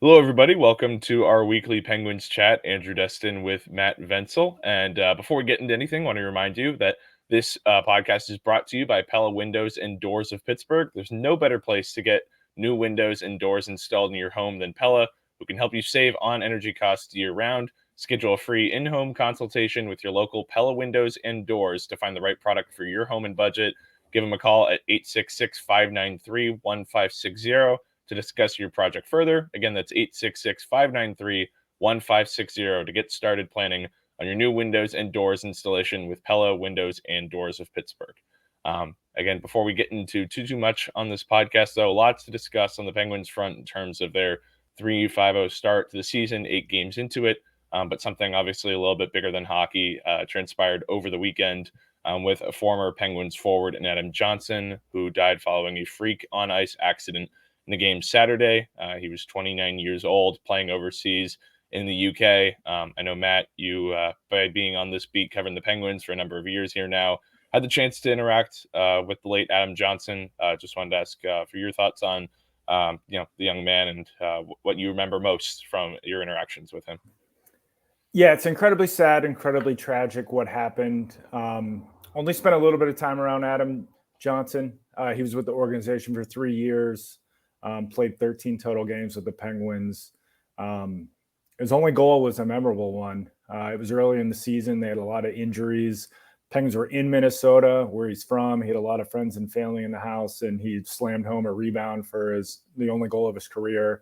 Hello, everybody. Welcome to our weekly Penguins chat. Andrew Destin with Matt Vensel. And before we get into anything, I want to remind you that this podcast is brought to you by Pella Windows and Doors of Pittsburgh. There's no better place to get new windows and doors installed in your home than Pella, who can help you save on energy costs year round. Schedule a free in-home consultation with your local Pella Windows and Doors to find the right product for your home and budget. Give them a call at 866-593-1560 to discuss your project further. Again, that's 866-593-1560 to get started planning on your new windows and doors installation with Pella Windows and Doors of Pittsburgh. Again, before we get into too much on this podcast, though, lots to discuss on the Penguins front in terms of their 3-5-0 start to the season, 8 games into it. But something obviously a little bit bigger than hockey transpired over the weekend with a former Penguins forward and Adam Johnson, who died following a freak on ice accident in the game Saturday. He was 29 years old, playing overseas in the UK. I know, Matt, you, by being on this beat covering the Penguins for a number of years here now, had the chance to interact with the late Adam Johnson. Just wanted to ask for your thoughts on, the young man and what you remember most from your interactions with him. Yeah, it's incredibly sad, incredibly tragic what happened. Only spent a little bit of time around Adam Johnson. He was with the organization for 3 years, played 13 total games with the Penguins. His only goal was a memorable one. It was early in the season. They had a lot of injuries. Penguins were in Minnesota, where he's from. He had a lot of friends and family in the house, and he slammed home a rebound for the only goal of his career.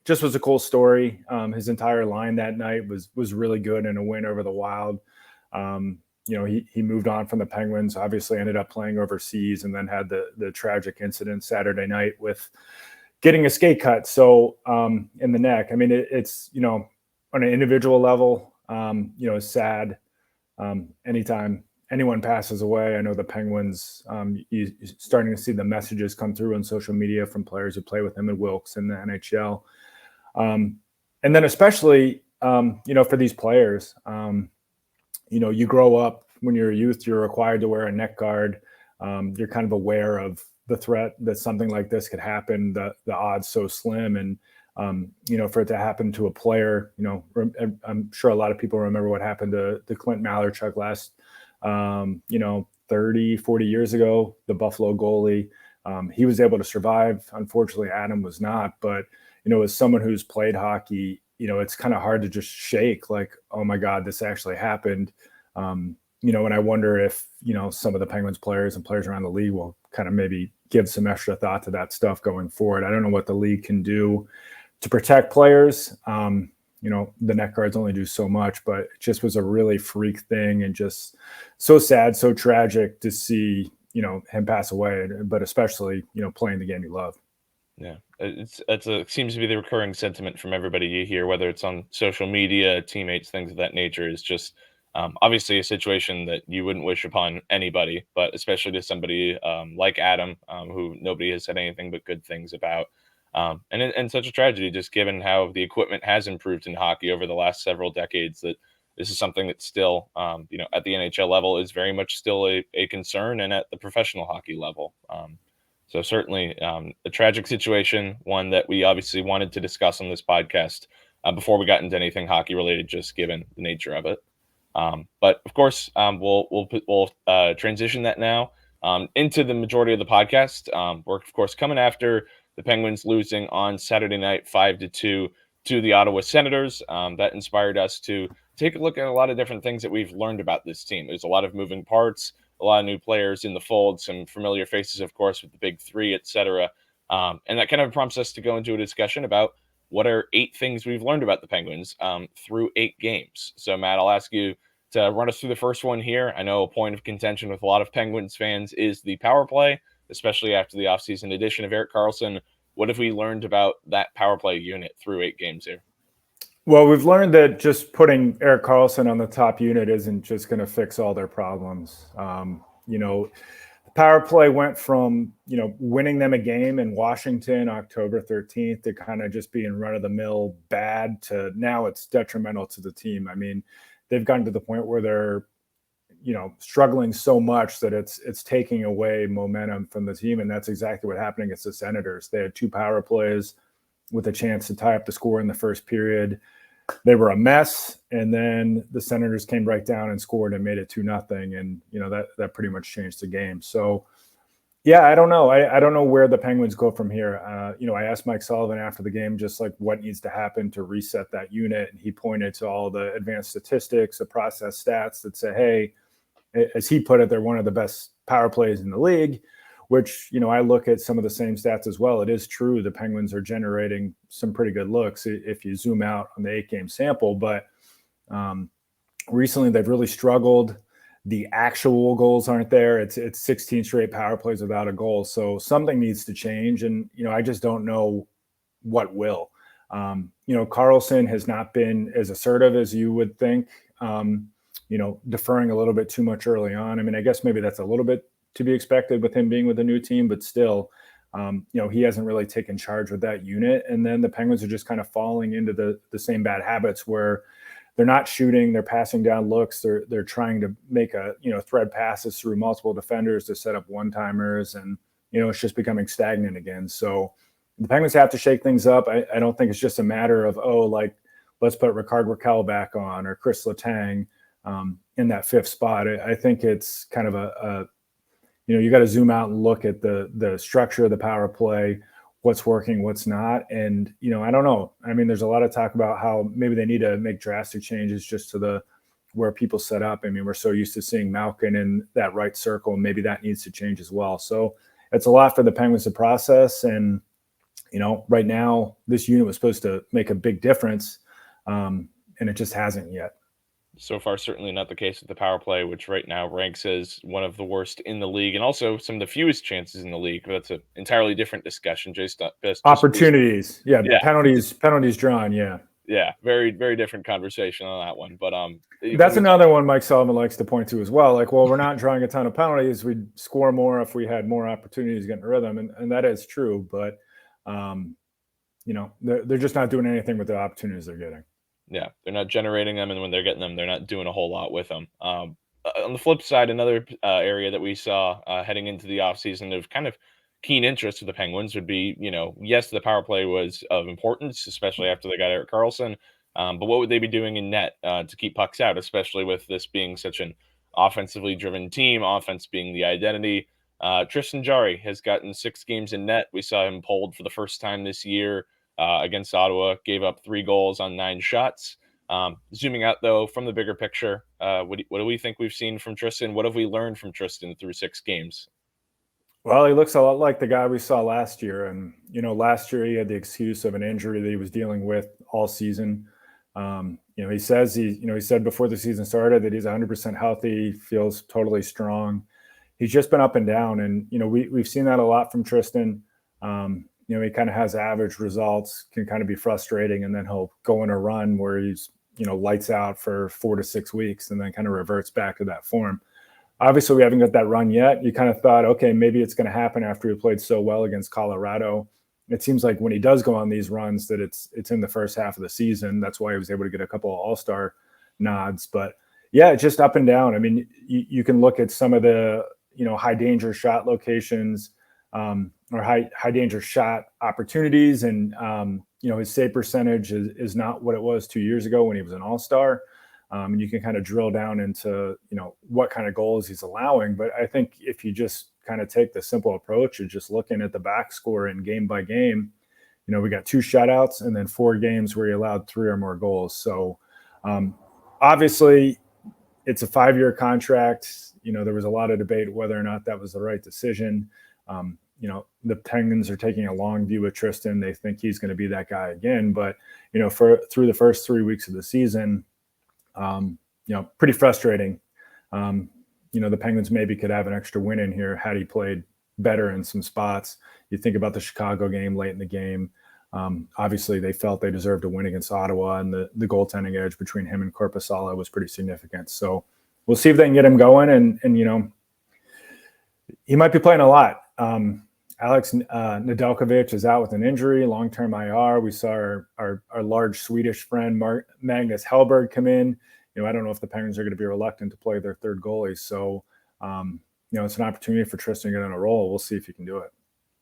Just was a cool story. His entire line that night was really good in a win over the Wild. He moved on from the Penguins, obviously ended up playing overseas, and then had the tragic incident Saturday night with getting a skate cut. So in the neck. I mean, it's on an individual level, it's sad. Anytime anyone passes away, I know the Penguins, you're starting to see the messages come through on social media from players who play with him at Wilkes in the NHL. And then especially, for these players, you grow up when you're a youth, you're required to wear a neck guard. You're kind of aware of the threat that something like this could happen, the odds so slim. And, for it to happen to a player, I'm sure a lot of people remember what happened to Clint Malarchuk last, 30, 40 years ago, the Buffalo goalie. He was able to survive. Unfortunately, Adam was not. But, as someone who's played hockey, it's kind of hard to just shake like, oh my God, this actually happened. And I wonder if, some of the Penguins players and players around the league will kind of maybe give some extra thought to that stuff going forward. I don't know what the league can do to protect players. The neck guards only do so much, but it just was a really freak thing and just so sad, so tragic to see, him pass away, but especially, playing the game you love. Yeah, it seems to be the recurring sentiment from everybody you hear, whether it's on social media, teammates, things of that nature, is just obviously a situation that you wouldn't wish upon anybody, but especially to somebody like Adam, who nobody has said anything but good things about. And such a tragedy, just given how the equipment has improved in hockey over the last several decades, that this is something that still, at the NHL level is very much still a concern, and at the professional hockey level. So certainly a tragic situation, one that we obviously wanted to discuss on this podcast before we got into anything hockey related, just given the nature of it. But of course, we'll transition that now into the majority of the podcast. We're of course coming after the Penguins losing on Saturday night 5-2 to the Ottawa Senators. That inspired us to take a look at a lot of different things that we've learned about this team. There's a lot of moving parts, a lot of new players in the fold, some familiar faces, of course, with the big three, etc. And that kind of prompts us to go into a discussion about what are 8 things we've learned about the Penguins through 8 games. So, Matt, I'll ask you to run us through the first one here. I know a point of contention with a lot of Penguins fans is the power play, especially after the offseason addition of Erik Karlsson. What have we learned about that power play unit through 8 games here? Well, we've learned that just putting Erik Karlsson on the top unit isn't just going to fix all their problems. The power play went from, winning them a game in Washington, October 13th, to kind of just being run of the mill bad to now it's detrimental to the team. I mean, they've gotten to the point where they're, struggling so much that it's taking away momentum from the team. And that's exactly what happened against the Senators. They had 2 power plays. with a chance to tie up the score in the first period. They were a mess, and then the Senators came right down and scored and made it 2-0, and that pretty much changed the game. So, yeah, I don't know. I don't know where the Penguins go from here. I asked Mike Sullivan after the game just like what needs to happen to reset that unit, and he pointed to all the advanced statistics, the process stats that say, hey, as he put it, they're one of the best power plays in the league, which, I look at some of the same stats as well. It is true the Penguins are generating some pretty good looks if you zoom out on the 8-game sample, but recently they've really struggled. The actual goals aren't there. It's 16 straight power plays without a goal. So something needs to change. And, I just don't know what will. Karlsson has not been as assertive as you would think, deferring a little bit too much early on. I mean, I guess maybe that's a little bit to be expected with him being with a new team, but still, he hasn't really taken charge with that unit. And then the Penguins are just kind of falling into the same bad habits where they're not shooting, they're passing down looks, they're trying to make thread passes through multiple defenders to set up one-timers, and it's just becoming stagnant again. So the Penguins have to shake things up. I don't think it's just a matter of let's put Ricard Raquel back on or Chris Letang in that fifth spot. I think it's kind of you got to zoom out and look at the structure of the power play, what's working, what's not. And, I don't know. I mean, there's a lot of talk about how maybe they need to make drastic changes just to where people set up. I mean, we're so used to seeing Malkin in that right circle, and maybe that needs to change as well. So it's a lot for the Penguins to process. And, right now this unit was supposed to make a big difference, and it just hasn't yet. So far, certainly not the case with the power play, which right now ranks as one of the worst in the league, and also some of the fewest chances in the league. But that's an entirely different discussion. Just opportunities, yeah. Penalties drawn, yeah. Very, very different conversation on that one. But that's another one Mike Sullivan likes to point to as well. Like, well, we're not drawing a ton of penalties. We'd score more if we had more opportunities to get in a rhythm, and that is true. But they're just not doing anything with the opportunities they're getting. Yeah, they're not generating them, and when they're getting them, they're not doing a whole lot with them. On the flip side, another area that we saw heading into the offseason of kind of keen interest to the Penguins would be, yes, the power play was of importance, especially after they got Erik Karlsson, but what would they be doing in net to keep pucks out, especially with this being such an offensively driven team, offense being the identity. Tristan Jarry has gotten 6 games in net. We saw him pulled for the first time this year. Against Ottawa, gave up 3 goals on 9 shots. Zooming out, though, from the bigger picture, what do we think we've seen from Tristan? What have we learned from Tristan through 6 games? Well, he looks a lot like the guy we saw last year. And, last year he had the excuse of an injury that he was dealing with all season. He said before the season started that he's 100% healthy, feels totally strong. He's just been up and down. And, we've seen that a lot from Tristan. He kind of has average results, can kind of be frustrating, and then he'll go on a run where he's, lights out for 4 to 6 weeks and then kind of reverts back to that form. Obviously, we haven't got that run yet. You kind of thought, okay, maybe it's going to happen after he played so well against Colorado. It seems like when he does go on these runs that it's in the first half of the season. That's why he was able to get a couple of all-star nods. But, yeah, it's just up and down. I mean, you can look at some of the, high-danger shot locations, or high danger shot opportunities. And, his save percentage is not what it was 2 years ago when he was an all-star. And you can kind of drill down into, what kind of goals he's allowing. But I think if you just kind of take the simple approach of just looking at the back score and game by game, we got 2 shutouts and then 4 games where he allowed 3 or more goals. So obviously it's a 5-year contract. There was a lot of debate whether or not that was the right decision. The Penguins are taking a long view with Tristan. They think he's going to be that guy again. But, through the first 3 weeks of the season, pretty frustrating. The Penguins maybe could have an extra win in here had he played better in some spots. You think about the Chicago game late in the game. Obviously, they felt they deserved a win against Ottawa, and the goaltending edge between him and Korpisalo was pretty significant. So we'll see if they can get him going. And he might be playing a lot. Alex Nedeljkovic is out with an injury, long-term IR. We saw our large Swedish friend Magnus Hellberg come in. I don't know if the Penguins are going to be reluctant to play their third goalie. So, it's an opportunity for Tristan to get on a roll. We'll see if he can do it.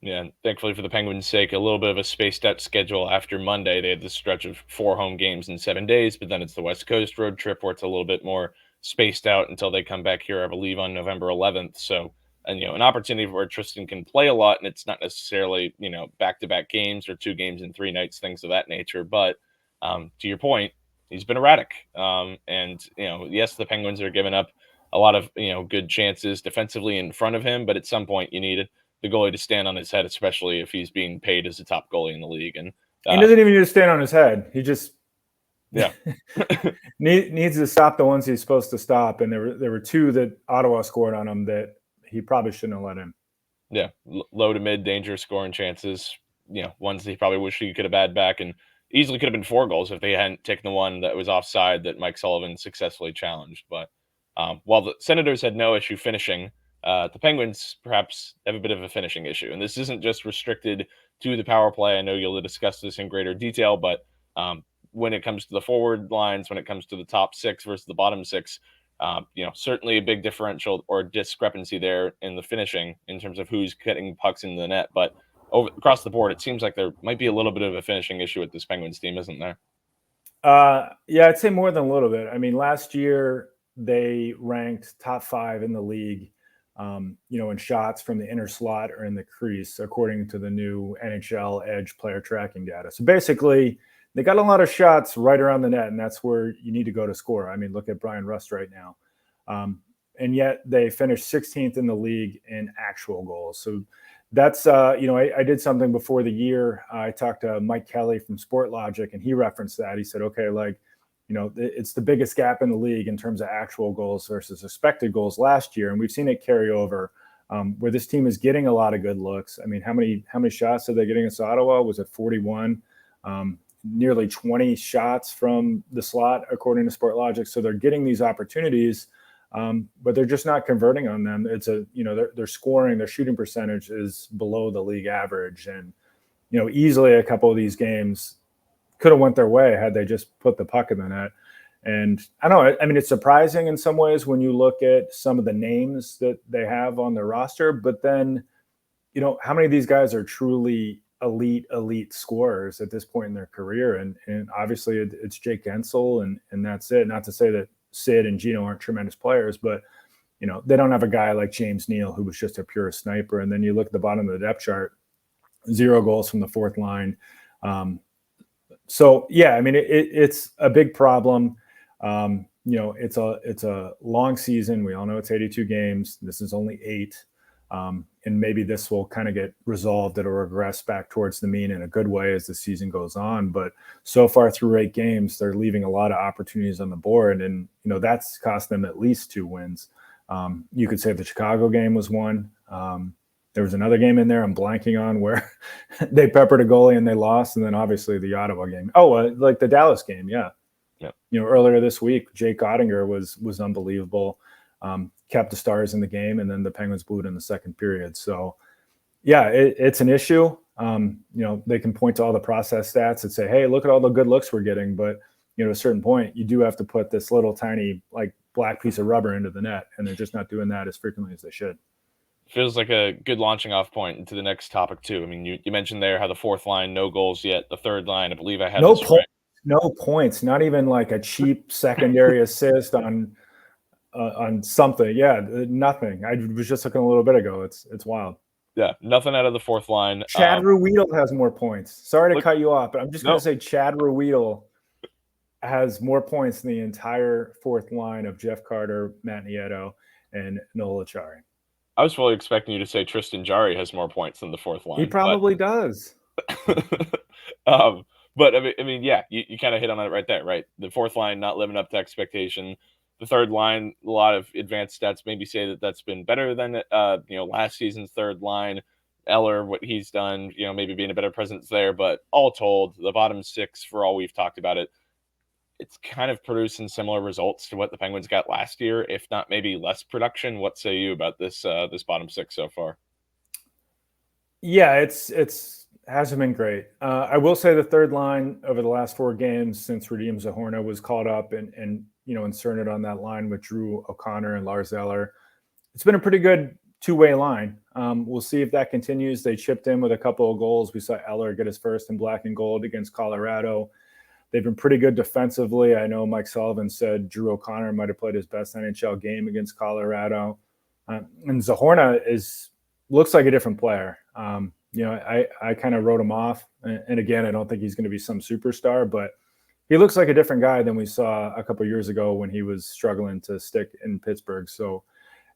Yeah, and thankfully for the Penguins' sake, a little bit of a spaced out schedule after Monday. They had this stretch of 4 home games in 7 days, but then it's the West Coast road trip where it's a little bit more spaced out until they come back here, I believe, on November 11th. So, and an opportunity where Tristan can play a lot, and it's not necessarily back-to-back games or 2 games in 3 nights, things of that nature. But to your point, he's been erratic, and yes, the Penguins are giving up a lot of good chances defensively in front of him, but at some point you need the goalie to stand on his head, especially if he's being paid as a top goalie in the league. And he doesn't even need to stand on his head. He just needs to stop the ones he's supposed to stop. And there were 2 that Ottawa scored on him that he probably shouldn't have let in. Yeah, low to mid danger scoring chances. Ones that he probably wish he could have had back, and easily could have been 4 goals if they hadn't taken the one that was offside that Mike Sullivan successfully challenged. But while the Senators had no issue finishing, the Penguins perhaps have a bit of a finishing issue. And this isn't just restricted to the power play. I know you'll discuss this in greater detail, but when it comes to the forward lines, when it comes to the top 6 versus the bottom 6, certainly a big differential or discrepancy there in the finishing in terms of who's getting pucks into the net. But across the board, it seems like there might be a little bit of a finishing issue with this Penguins team, isn't there? Yeah, I'd say more than a little bit. I mean, last year they ranked top 5 in the league, in shots from the inner slot or in the crease, according to the new NHL Edge player tracking data. So basically, they got a lot of shots right around the net, and that's where you need to go to score. I mean, look at Brian Rust right now. And yet they finished 16th in the league in actual goals. So that's, I did something before the year. I talked to Mike Kelly from Sport Logic, and he referenced that. He said, okay, it's the biggest gap in the league in terms of actual goals versus expected goals last year. And we've seen it carry over where this team is getting a lot of good looks. I mean, how many shots are they getting against Ottawa? Was it 41? Nearly 20 shots from the slot, according to Sport Logic. So they're getting these opportunities, but they're just not converting on them. It's they're scoring, their shooting percentage is below the league average. And, easily a couple of these games could have went their way had they just put the puck in the net. And I don't know, I mean, it's surprising in some ways when you look at some of the names that they have on their roster, but then, how many of these guys are truly elite scorers at this point in their career? And obviously it's Jake Vensel and that's it. Not to say that Sid and Gino aren't tremendous players, but they don't have a guy like James Neal who was just a pure sniper. And then you look at the bottom of the depth chart, 0 goals from the 4th line. So yeah, I mean it's a big problem. It's a long season. We all know it's 82 games. This is only 8. And maybe this will kind of get resolved. It'll regress back towards the mean in a good way as the season goes on. But so far through 8 games, they're leaving a lot of opportunities on the board. And, that's cost them at least 2 wins. You could say the Chicago game was one. There was another game in there I'm blanking on where they peppered a goalie and they lost. And then obviously the Ottawa game. Like the Dallas game. Yeah. Earlier this week, Jake Ottinger was unbelievable. Kept the Stars in the game, and then the Penguins blew it in the second period. So, yeah, it's an issue. They can point to all the process stats and say, hey, look at all the good looks we're getting. But, at a certain point, you do have to put this little tiny, black piece of rubber into the net, and they're just not doing that as frequently as they should. Feels like a good launching off point into the next topic, too. I mean, you mentioned there how the 4th line, no goals yet. The 3rd line, I believe I had no points. No points, not even like a cheap secondary assist on something. Yeah, nothing. I was just looking a little bit ago. It's wild. Yeah, nothing out of the 4th line. Chad Ruedel has more points. Sorry to cut you off, but I'm just going to say Chad Ruedel has more points than the entire 4th line of Jeff Carter, Matt Nieto, and Noel Acciari. I was fully expecting you to say Tristan Jarry has more points than the 4th line. He probably does. But I mean, yeah, you kind of hit on it right there, right? The 4th line not living up to expectation. The 3rd line, a lot of advanced stats maybe say that that's been better than last season's 3rd line. Eller, what he's done, maybe being a better presence there. But all told, the bottom 6, for all we've talked about it, it's kind of producing similar results to what the Penguins got last year, if not maybe less production. What say you about this bottom 6 so far? Yeah, it's hasn't been great. I will say the 3rd line over the last 4 games since Radim Zohorna was called up and inserted on that line with Drew O'Connor and Lars Eller, it's been a pretty good two-way line. We'll see if that continues. They chipped in with a couple of goals. We saw Eller get his first in black and gold against Colorado. They've been pretty good defensively. I know Mike Sullivan said Drew O'Connor might have played his best NHL game against Colorado. And Zahorna looks like a different player. I kind of wrote him off. And again, I don't think he's going to be some superstar, but he looks like a different guy than we saw a couple of years ago when he was struggling to stick in Pittsburgh. So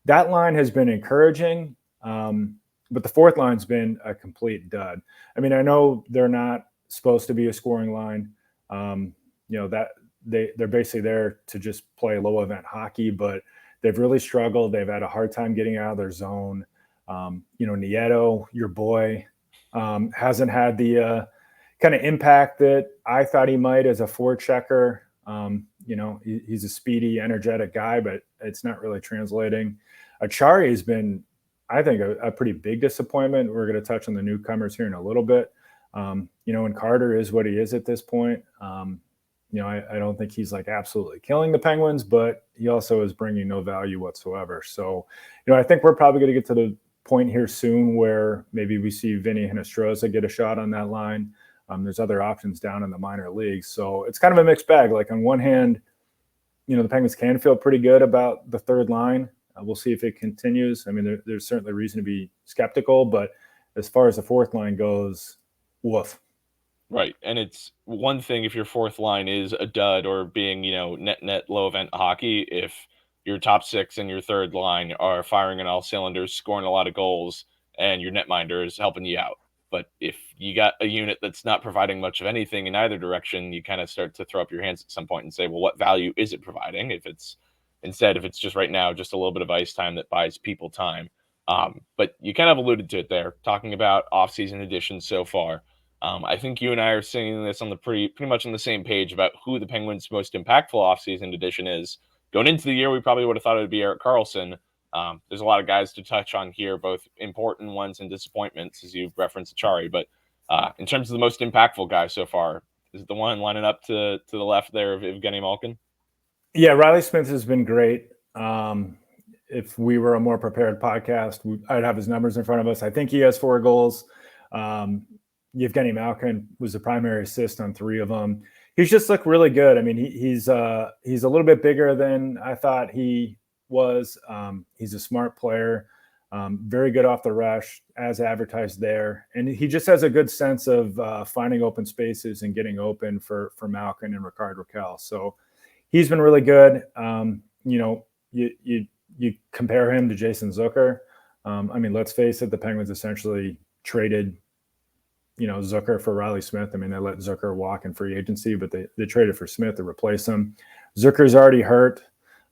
that line has been encouraging, but the fourth line's been a complete dud. I mean, I know they're not supposed to be a scoring line. That they're basically there to just play low event hockey, but they've really struggled. They've had a hard time getting out of their zone. Nieto, your boy, hasn't had the kind of impact that I thought he might as a forechecker. He's a speedy, energetic guy, but it's not really translating. Jarry has been, I think, a pretty big disappointment. We're going to touch on the newcomers here in a little bit. And Carter is what he is at this point. I don't think he's like absolutely killing the Penguins, but he also is bringing no value whatsoever. So, I think we're probably going to get to the point here soon where maybe we see Vinny Hinostroza get a shot on that line. There's other options down in the minor leagues. So it's kind of a mixed bag. Like on one hand, the Penguins can feel pretty good about the third line. We'll see if it continues. I mean, there's certainly reason to be skeptical, but as far as the fourth line goes, woof. Right. And it's one thing if your fourth line is a dud or being, net low event hockey, if your top six and your third line are firing on all cylinders, scoring a lot of goals, and your netminder is helping you out. But if you got a unit that's not providing much of anything in either direction, you kind of start to throw up your hands at some point and say, well, what value is it providing? If it's just right now, just a little bit of ice time that buys people time. But you kind of alluded to it there, talking about off-season additions so far. I think you and I are seeing this on the pretty much on the same page about who the Penguins' most impactful offseason addition is. Going into the year, we probably would have thought it would be Erik Karlsson. There's a lot of guys to touch on here, both important ones and disappointments, as you referenced Jarry. But in terms of the most impactful guy so far, is it the one lining up to the left there of Evgeny Malkin? Yeah, Riley Smith has been great. If we were a more prepared podcast, I'd have his numbers in front of us. I think he has 4 goals. Evgeny Malkin was the primary assist on 3 of them. He's just looked really good. I mean, he's a little bit bigger than I thought he was. He's a smart player, very good off the rush, as advertised there. And he just has a good sense of finding open spaces and getting open for Malkin and Rickard Rakell. So he's been really good. You compare him to Jason Zucker. Let's face it, the Penguins essentially traded Zucker for Riley Smith. I mean, they let Zucker walk in free agency, but they traded for Smith to replace him. Zucker's already hurt,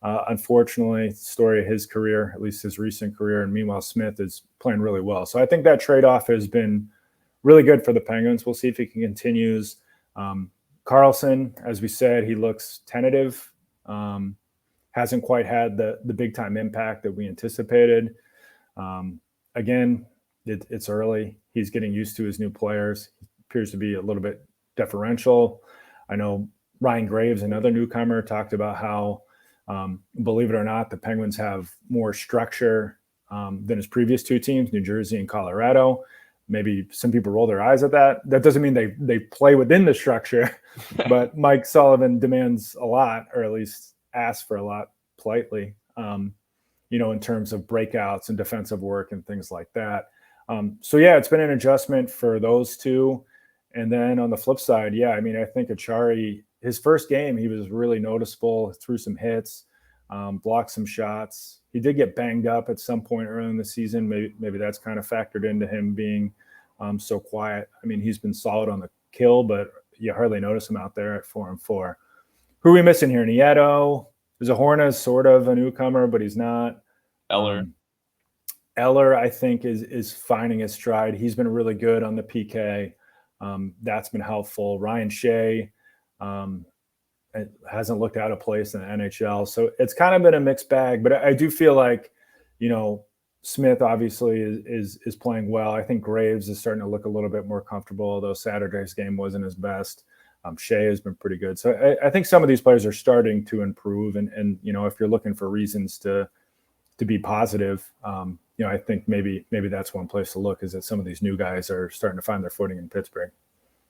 unfortunately, story of his career, at least his recent career. And meanwhile, Smith is playing really well. So I think that trade-off has been really good for the Penguins. We'll see if he can continues. Karlsson, as we said, he looks tentative. Hasn't quite had the big-time impact that we anticipated. Again, it's early. He's getting used to his new players. He appears to be a little bit deferential. I know Ryan Graves, another newcomer, talked about how, believe it or not, the Penguins have more structure than his previous 2 teams, New Jersey and Colorado. Maybe some people roll their eyes at that. That doesn't mean they play within the structure, but Mike Sullivan demands a lot, or at least asks for a lot politely, in terms of breakouts and defensive work and things like that. It's been an adjustment for those 2. And then on the flip side, I think Jarry, his first game, he was really noticeable, threw some hits, blocked some shots. He did get banged up at some point early in the season. Maybe that's kind of factored into him being so quiet. I mean, he's been solid on the kill, but you hardly notice him out there at 4-4. Who are we missing here? Nieto. Zahorna is sort of a newcomer, but he's not. Eller, I think, is finding his stride. He's been really good on the PK. That's been helpful. Ryan Shea hasn't looked out of place in the NHL. So it's kind of been a mixed bag. But I do feel like, Smith obviously is playing well. I think Graves is starting to look a little bit more comfortable, although Saturday's game wasn't his best. Shea has been pretty good. So I think some of these players are starting to improve. And if you're looking for reasons to be positive, I think maybe that's one place to look, is that some of these new guys are starting to find their footing in Pittsburgh.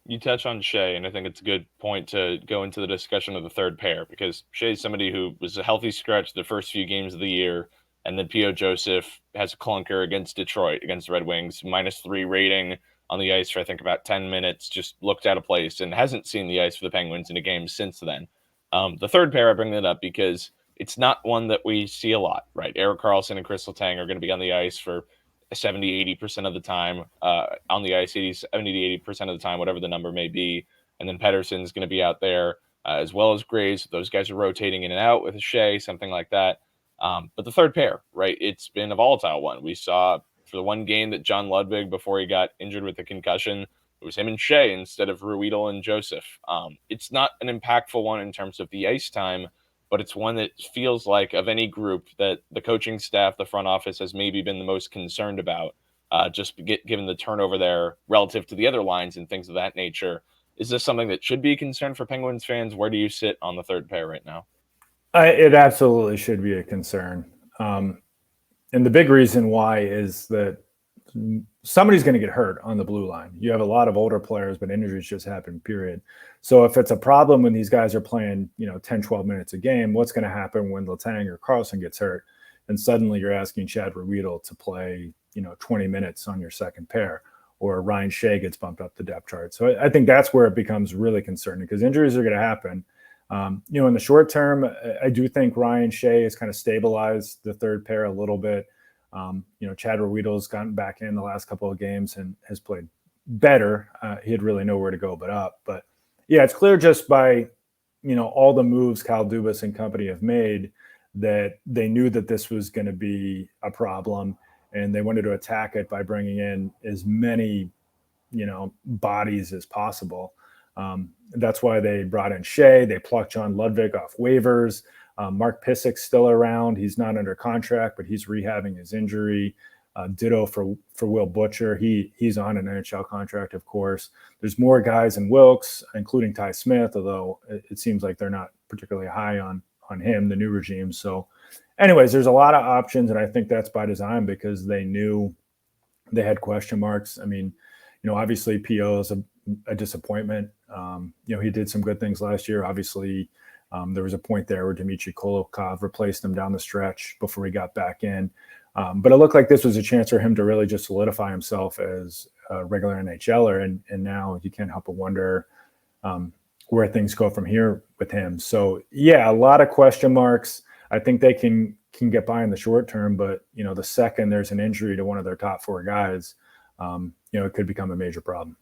You touch on Shea, and I think it's a good point to go into the discussion of the third pair, because Shea's somebody who was a healthy scratch the first few games of the year, and then P.O. Joseph has a clunker against Detroit, against the Red Wings, -3 rating on the ice for I think about 10 minutes, just looked out of place and hasn't seen the ice for the Penguins in a game since then. The third pair, I bring that up because it's not one that we see a lot, right? Erik Karlsson and Crystal Tang are going to be on the ice for 70-80% of the time, on the ice, 70 to 80% of the time, whatever the number may be. And then Pettersson's going to be out there, as well as Graves. Those guys are rotating in and out with a Shea, something like that. But the third pair, right? It's been a volatile one. We saw for the one game that John Ludwig, before he got injured with the concussion, it was him and Shea instead of Ruedel and Joseph. It's not an impactful one in terms of the ice time, but it's one that feels like, of any group, that the coaching staff, the front office, has maybe been the most concerned about, given the turnover there relative to the other lines and things of that nature. Is this something that should be a concern for Penguins fans? Where do you sit on the third pair right now? It absolutely should be a concern. And the big reason why is that somebody's going to get hurt on the blue line. You have a lot of older players, but injuries just happen, period. So if it's a problem when these guys are playing, 10, 12 minutes a game, what's going to happen when Letang or Karlsson gets hurt? And suddenly you're asking Chad Ruedel to play, 20 minutes on your second pair, or Ryan Shea gets bumped up the depth chart. So I think that's where it becomes really concerning, because injuries are going to happen. In the short term, I do think Ryan Shea has kind of stabilized the third pair a little bit. Chad Ruedel's gotten back in the last couple of games and has played better. He had really nowhere to go but up. But yeah, it's clear just by, all the moves Kyle Dubas and company have made that they knew that this was going to be a problem, and they wanted to attack it by bringing in as many, bodies as possible. That's why they brought in Shea. They plucked John Ludwig off waivers. Mark Pisic's still around. He's not under contract, but he's rehabbing his injury. Ditto for Will Butcher. He's on an NHL contract, of course. There's more guys in Wilkes, including Ty Smith, although it seems like they're not particularly high on him, the new regime. So anyways, there's a lot of options, and I think that's by design, because they knew they had question marks. I mean, obviously P.O. is a disappointment. He did some good things last year. Obviously, there was a point there where Dmitry Kolokov replaced him down the stretch before he got back in. But it looked like this was a chance for him to really just solidify himself as a regular NHLer. And now you can't help but wonder where things go from here with him. So, yeah, a lot of question marks. I think they can get by in the short term. But, the second there's an injury to one of their top four guys, it could become a major problem.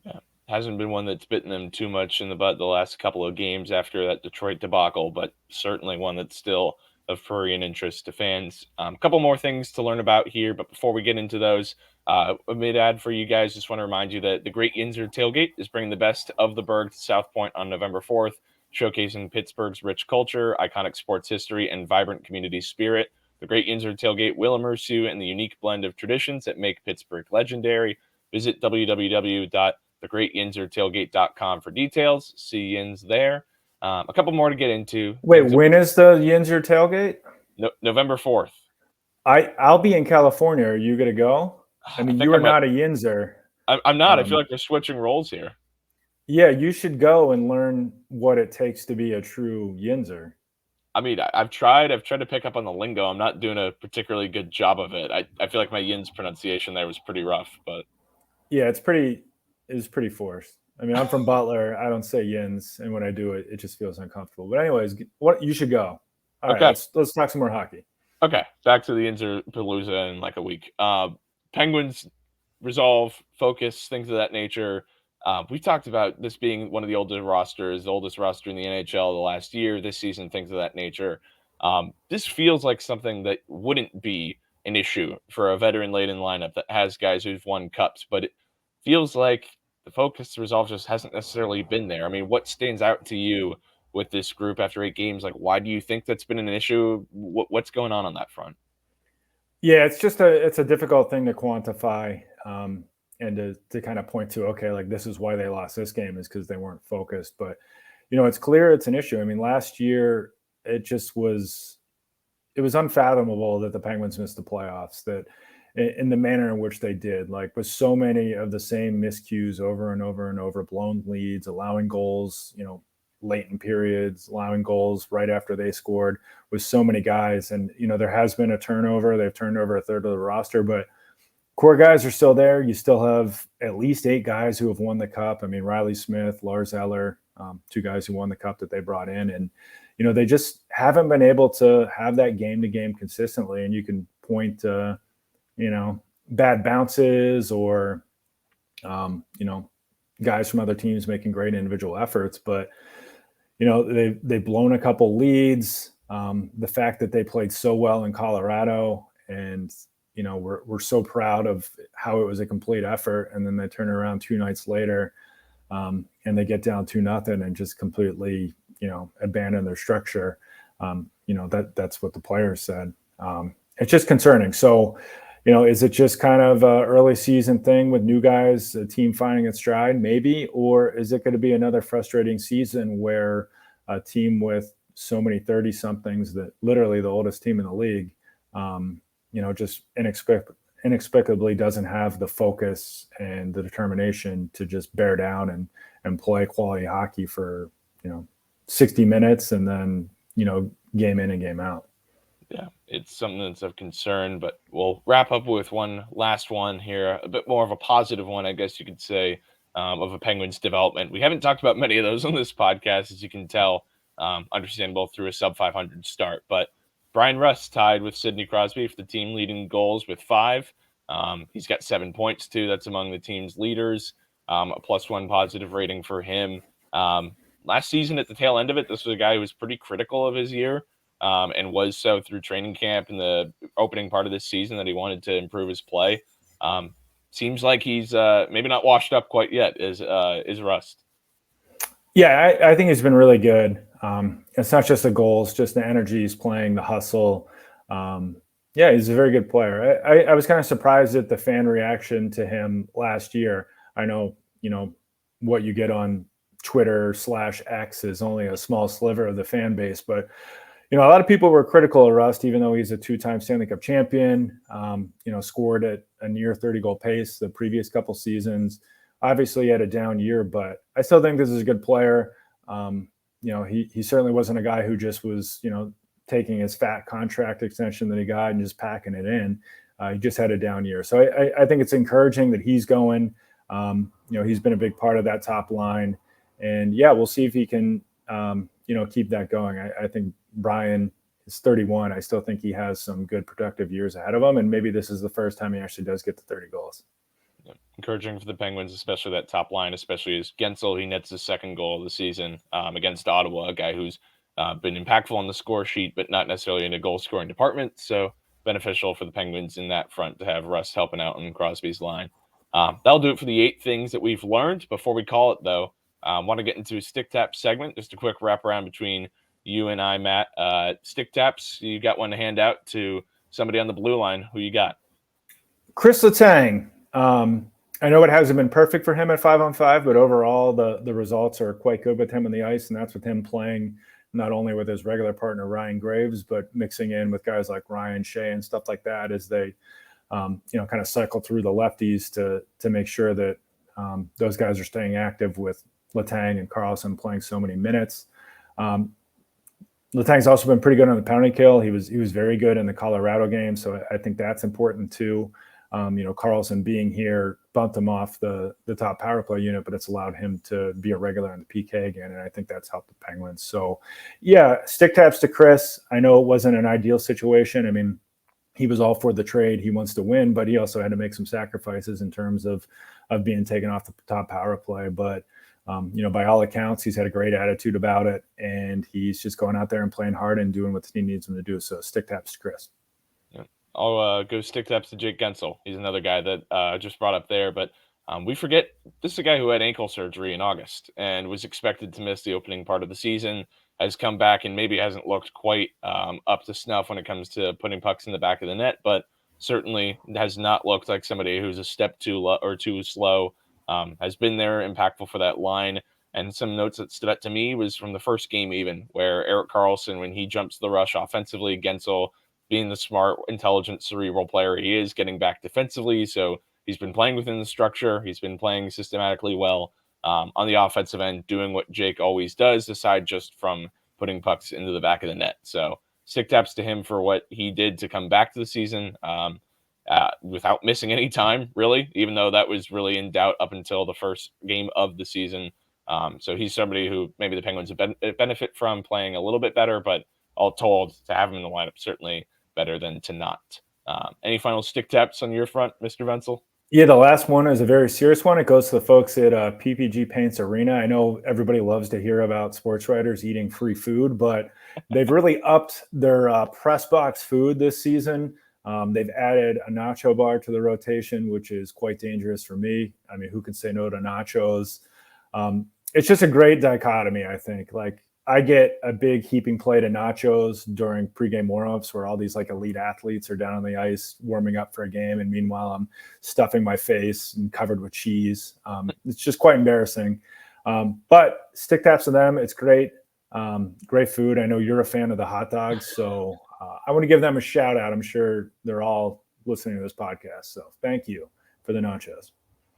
Yeah. Hasn't been one that's bitten them too much in the butt the last couple of games after that Detroit debacle, but certainly one that's still of prurient interest to fans. A couple more things to learn about here, but before we get into those, a mid-ad for you guys. Just want to remind you that the Great Yinzer Tailgate is bringing the best of the Berg to South Point on November 4th, showcasing Pittsburgh's rich culture, iconic sports history, and vibrant community spirit. The Great Yinzer Tailgate will immerse you in the unique blend of traditions that make Pittsburgh legendary. Visit www.thegreatyinzertailgate.com for details. See Yins there. A couple more to get into. Wait, when is the Yinzer tailgate? November 4th. I'll be in California. Are you going to go? I mean, you are not a Yinzer. I'm not. I feel like we're switching roles here. Yeah, you should go and learn what it takes to be a true Yinzer. I mean, I've tried to pick up on the lingo. I'm not doing a particularly good job of it. I feel like my Yins pronunciation there was pretty rough, but yeah, it's pretty forced. I mean, I'm from Butler. I don't say Yins, and when I do it, it just feels uncomfortable. But anyways, you should go. All right, let's talk some more hockey. Okay, back to the Yinzer Palooza in like a week. Penguins resolve, focus, things of that nature. We talked about this being one of the oldest rosters in the NHL the last year, this season, things of that nature. This feels like something that wouldn't be an issue for a veteran-laden lineup that has guys who've won cups, but it feels like the focus resolve just hasn't necessarily been there. I mean, what stands out to you with this group after 8 games? Like, why do you think that's been an issue? What's going on that front? Yeah, it's a difficult thing to quantify. And to kind of point to, okay, like this is why they lost this game is because they weren't focused. But, it's clear it's an issue. I mean, last year it just was it was unfathomable that the Penguins missed the playoffs, that in the manner in which they did, like with so many of the same miscues over and over and over, blown leads, allowing goals, late in periods, allowing goals right after they scored with so many guys. And, there has been a turnover. They've turned over a third of the roster, but core guys are still there. You still have at least 8 guys who have won the cup. I mean, Riley Smith, Lars Eller, 2 guys who won the cup that they brought in. And, they just haven't been able to have that game-to-game consistently. And you can point to, bad bounces or, guys from other teams making great individual efforts. But, they've blown a couple leads. The fact that they played so well in Colorado and, we're so proud of how it was a complete effort. And then they turn around 2 nights later and they get down 2-0 and just completely, abandon their structure. That's what the players said. It's just concerning. So, is it just kind of an early season thing with new guys, a team finding its stride, maybe? Or is it going to be another frustrating season where a team with so many 30-somethings, that literally the oldest team in the league, just inexplicably doesn't have the focus and the determination to just bear down and play quality hockey for, 60 minutes and then, game in and game out. Yeah, it's something that's of concern, but we'll wrap up with one last one here, a bit more of a positive one, I guess you could say, of a Penguins development. We haven't talked about many of those on this podcast, as you can tell, understandable through a sub-500 start, but Brian Rust tied with Sidney Crosby for the team leading goals with 5. He's got 7 points too. That's among the team's leaders. A +1 positive rating for him. Last season at the tail end of it, this was a guy who was pretty critical of his year. And was so through training camp in the opening part of this season, that he wanted to improve his play. Seems like he's maybe not washed up quite yet, is Rust. Yeah, I think he's been really good. It's not just the goals, just the energy he's playing, the hustle. Yeah, he's a very good player. I was kind of surprised at the fan reaction to him last year. I know, what you get on Twitter/X is only a small sliver of the fan base, but a lot of people were critical of Rust, even though he's a 2-time Stanley Cup champion, scored at a near 30-goal pace the previous couple seasons. Obviously, he had a down year, but I still think this is a good player. He certainly wasn't a guy who just was, taking his fat contract extension that he got and just packing it in. He just had a down year. So I think it's encouraging that he's going. He's been a big part of that top line. And, yeah, we'll see if he can, keep that going. I think Brian is 31. I still think he has some good productive years ahead of him, and maybe this is the first time he actually does get to 30 goals. Yeah. Encouraging for the Penguins, especially that top line, especially as Vensel, he nets his 2nd goal of the season against Ottawa, a guy who's been impactful on the score sheet, but not necessarily in a goal-scoring department. So beneficial for the Penguins in that front to have Russ helping out on Crosby's line. That'll do it for the 8 things that we've learned. Before we call it, though, want to get into a Stick Tap segment, just a quick wraparound between you and I, Matt. Stick Taps, you got one to hand out to somebody on the blue line. Who you got? Chris Letang. I know it hasn't been perfect for him at 5-on-5, but overall the results are quite good with him on the ice, and that's with him playing not only with his regular partner Ryan Graves, but mixing in with guys like Ryan Shea and stuff like that as they, kind of cycle through the lefties to make sure that those guys are staying active with Letang and Karlsson playing so many minutes. Letang's also been pretty good on the penalty kill. He was very good in the Colorado game, so I think that's important too. Karlsson being here bumped him off the top power play unit, but it's allowed him to be a regular on the PK again, and I think that's helped the Penguins. So, yeah, stick taps to Chris. I know it wasn't an ideal situation. I mean, he was all for the trade. He wants to win, but he also had to make some sacrifices in terms of being taken off the top power play. But by all accounts, he's had a great attitude about it, and he's just going out there and playing hard and doing what the team needs him to do. So stick taps to Chris. Yeah. I'll go stick taps to Jake Vensel. He's another guy that I just brought up there, but we forget this is a guy who had ankle surgery in August and was expected to miss the opening part of the season, has come back and maybe hasn't looked quite up to snuff when it comes to putting pucks in the back of the net, but certainly has not looked like somebody who's a step too low or too slow. Has been there, impactful for that line. And some notes that stood out to me was from the first game, even where Erik Karlsson, when he jumps the rush offensively, Gensel, being the smart, intelligent, cerebral player he is, getting back defensively. So he's been playing within the structure. He's been playing systematically well on the offensive end, doing what Jake always does, aside just from putting pucks into the back of the net. So stick taps to him for what he did to come back to the season without missing any time, really, even though that was really in doubt up until the first game of the season. So he's somebody who maybe the Penguins benefit from playing a little bit better, but all told, to have him in the lineup, certainly better than to not. Any final stick taps on your front, Mr. Vensel? Yeah, the last one is a very serious one. It goes to the folks at PPG Paints Arena. I know everybody loves to hear about sports writers eating free food, but they've really upped their press box food this season. They've added a nacho bar to the rotation, which is quite dangerous for me. I mean, who can say no to nachos? It's just a great dichotomy, I think. Like, I get a big heaping plate of nachos during pregame warmups where all these like elite athletes are down on the ice warming up for a game. And meanwhile, I'm stuffing my face and covered with cheese. It's just quite embarrassing. But stick taps to them. It's great. Great food. I know you're a fan of the hot dogs. So I want to give them a shout out. I'm sure they're all listening to this podcast. So thank you for the nachos.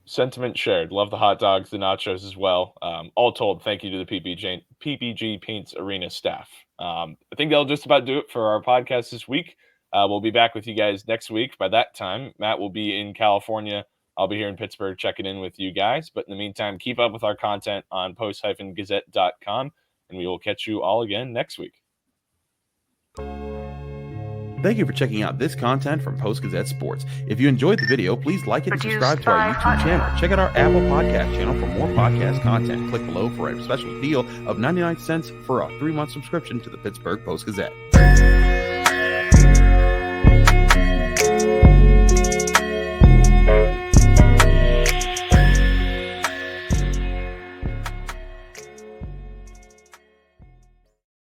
Sentiment shared. Love the hot dogs, the nachos as well. All told, thank you to the PPG Paints Arena staff. I think that'll just about do it for our podcast this week. We'll be back with you guys next week. By that time, Matt will be in California. I'll be here in Pittsburgh checking in with you guys. But in the meantime, keep up with our content on post-gazette.com, and we will catch you all again next week. Thank you for checking out this content from Post-Gazette Sports. If you enjoyed the video, please like it and subscribe to our YouTube channel. Check out our Apple Podcast channel for more podcast content. Click below for a special deal of 99 cents for a 3-month subscription to the Pittsburgh Post-Gazette.